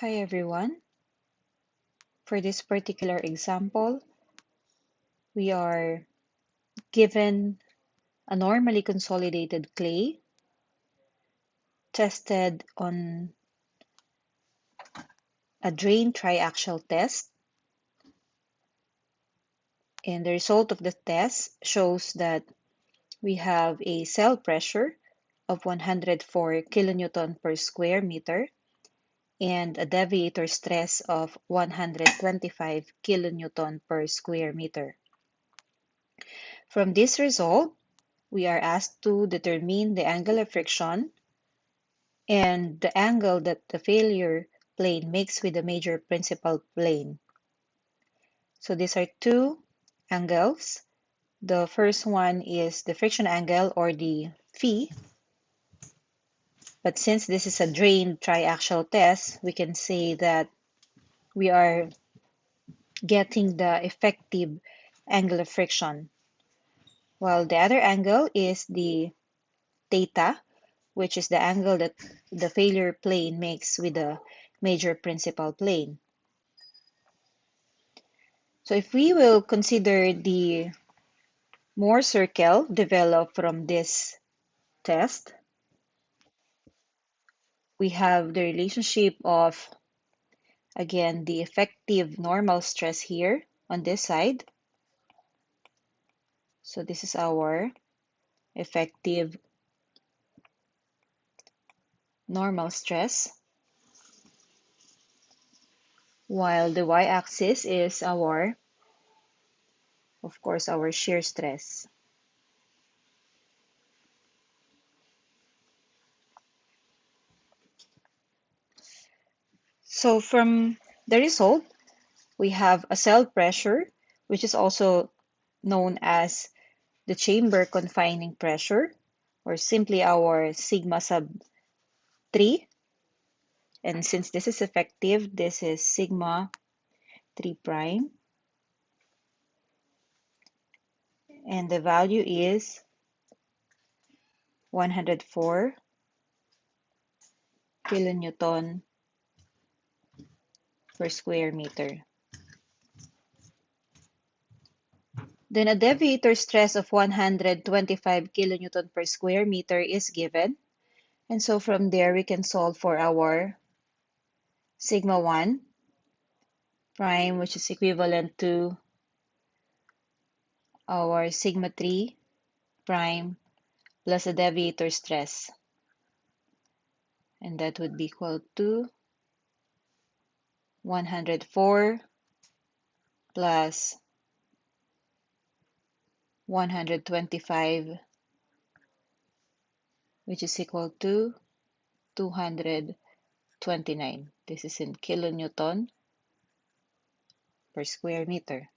Hi everyone. For this particular example, we are given a normally consolidated clay tested on a drain triaxial test, and the result of the test shows that we have a cell pressure of 104 kilonewton per square meter and a deviator stress of 125 kilonewton per square meter. From this result, we are asked to determine the angle of friction and the angle that the failure plane makes with the major principal plane. So these are two angles. The first one is the friction angle, or the phi, but since this is a drain triaxial test, we can say that we are getting the effective angle of friction, while the other angle is the theta, which is the angle that the failure plane makes with the major principal plane. So if we will consider the Mohr circle developed from this test, we have the relationship of, again, the effective normal stress here on this side. So this is our effective normal stress, while the y-axis is our, of course, our shear stress. So from the result, we have a cell pressure, which is also known as the chamber confining pressure, or simply our sigma sub 3. And since this is effective, this is sigma 3 prime. And the value is 104 kilonewton per square meter. Then a deviator stress of 125 kilonewton per square meter is given. And so from there, we can solve for our sigma 1 prime, which is equivalent to our sigma 3 prime plus the deviator stress. And that would be equal to 104 plus 125, which is equal to 229. This is in kilonewton per square meter.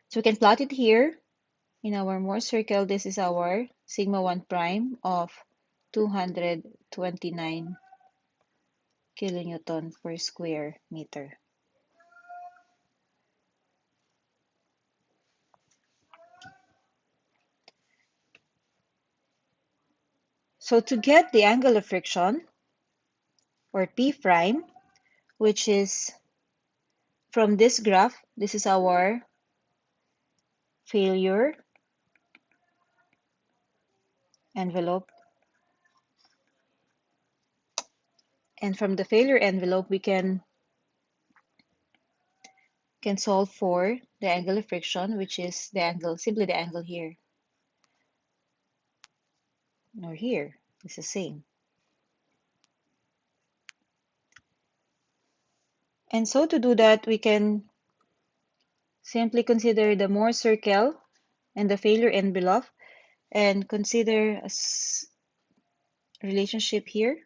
So we can plot it here in our Mohr circle. This is our sigma 1 prime of 229 kilonewton per square meter. So to get the angle of friction, or P prime, which is from this graph, this is our failure envelope. And from the failure envelope, we can solve for the angle of friction, which is the angle, simply the angle here, or here. It's the same. And so to do that, we can simply consider the Mohr circle and the failure envelope, and consider a relationship here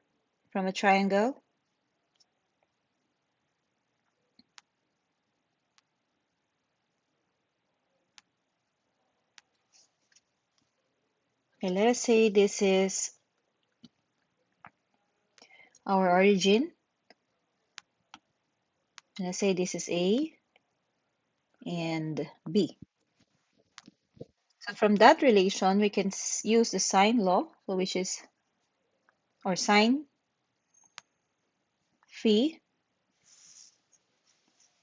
from a triangle. Okay, let us say this is our origin. Let's say this is A and B. So from that relation, we can use the sine law, so which is, or sine phi,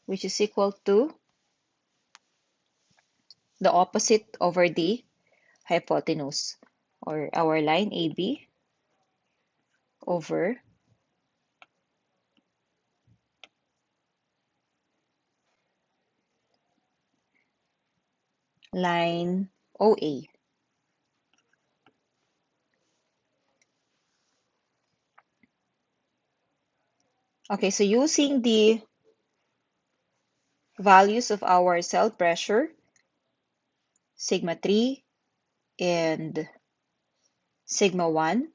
which is equal to the opposite over the hypotenuse, or our line AB over line OA. Okay, so using the values of our cell pressure, sigma 3 and sigma 1,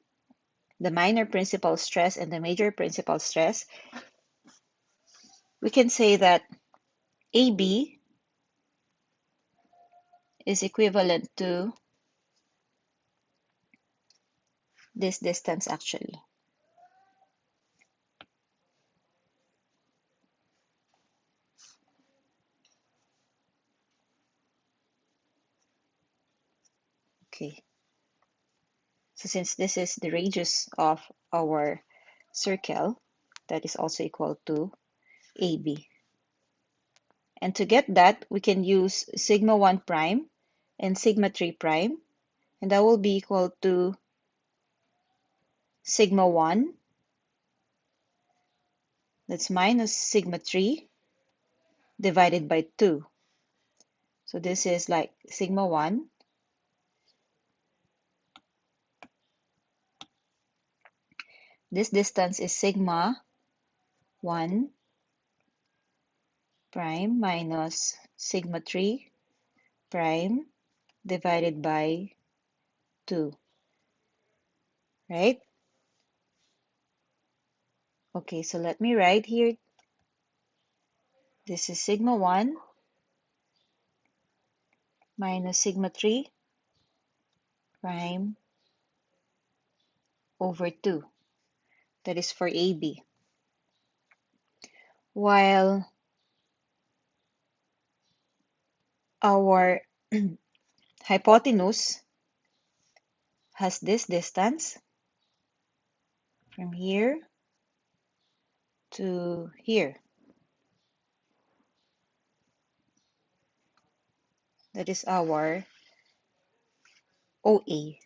the minor principal stress and the major principal stress, we can say that AB is equivalent to this distance actually. Okay, so since this is the radius of our circle, that is also equal to AB. And to get that, we can use sigma 1 prime and sigma 3 prime, and that will be equal to sigma 1, that's minus sigma 3 divided by 2. So this is like sigma 1 this distance is sigma 1 prime minus sigma 3 prime divided by 2, right? Okay, so let me write here. This is sigma 1 minus sigma 3 prime over 2. That is for AB. While our hypotenuse has this distance from here to here. That is our OA.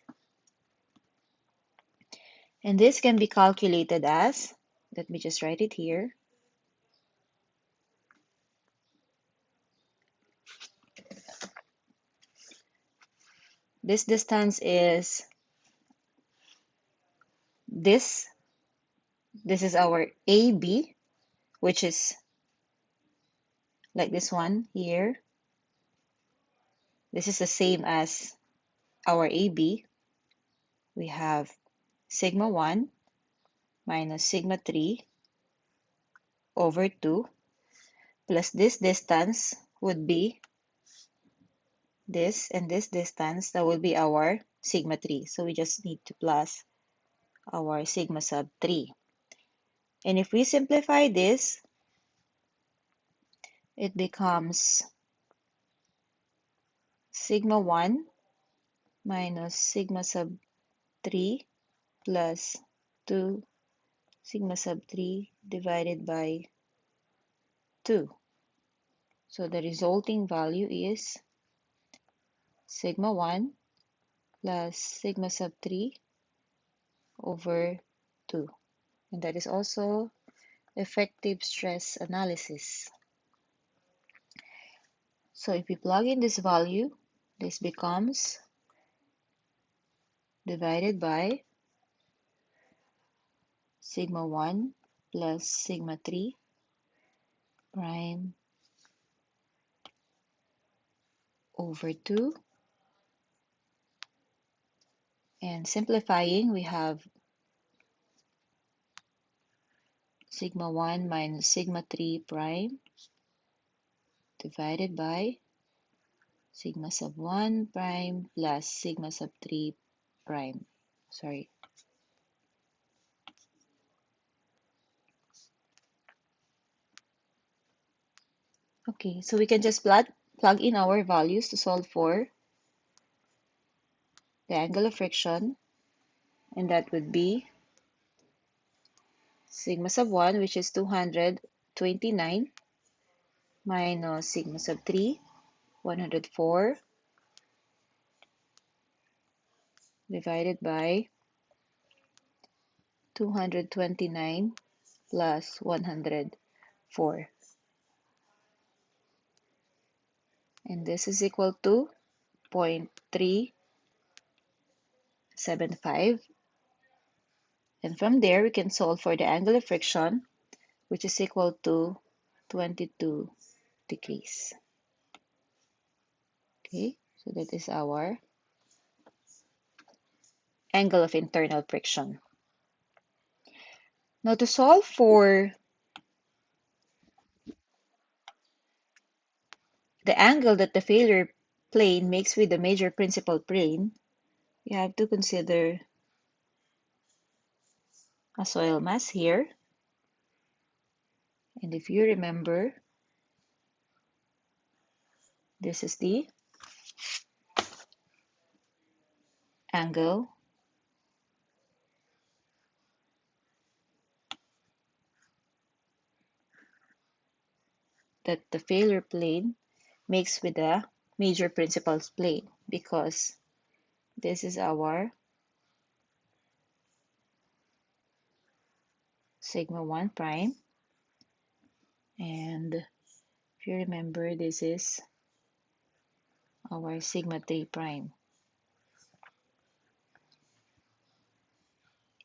And this can be calculated as, let me just write it here. This distance is this. This is our AB, which is like this one here. This is the same as our AB. We have sigma 1 minus sigma 3 over 2 plus this distance would be this, and this distance, that will be our sigma 3. So we just need to plus our sigma sub 3. And if we simplify this, it becomes sigma 1 minus sigma sub 3 plus 2 sigma sub 3 divided by 2. So the resulting value is sigma 1 plus sigma sub 3 over 2. And that is also effective stress analysis. So if we plug in this value, this becomes divided by sigma 1 plus sigma 3 prime over 2. And simplifying, we have sigma 1 minus sigma 3 prime divided by sigma sub 1 prime plus sigma sub 3 prime. Sorry. Okay, so we can just plug in our values to solve for the angle of friction, and that would be sigma sub 1, which is 229, minus sigma sub 3, 104, divided by 229 plus 104. And this is equal to 0.375. And from there, we can solve for the angle of friction, which is equal to 22 degrees. Okay, so that is our angle of internal friction. Now to solve for the angle that the failure plane makes with the major principal plane, you have to consider a soil mass here. And if you remember, this is the angle that the failure plane makes with the major principal's plane, because this is our sigma 1 prime, and if you remember, this is our sigma 3 prime.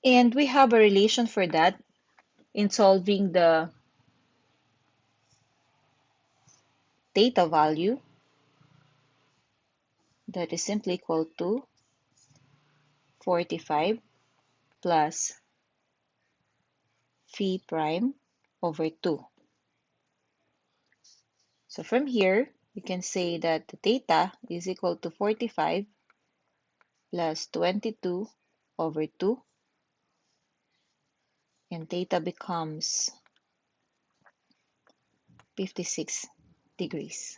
And we have a relation for that in solving the theta value, that is simply equal to 45 plus phi prime over 2. So from here, we can say that the theta is equal to 45 plus 22 over 2, and theta becomes 56 degrees.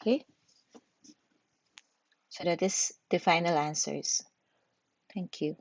Okay, so that is the final answers. Thank you.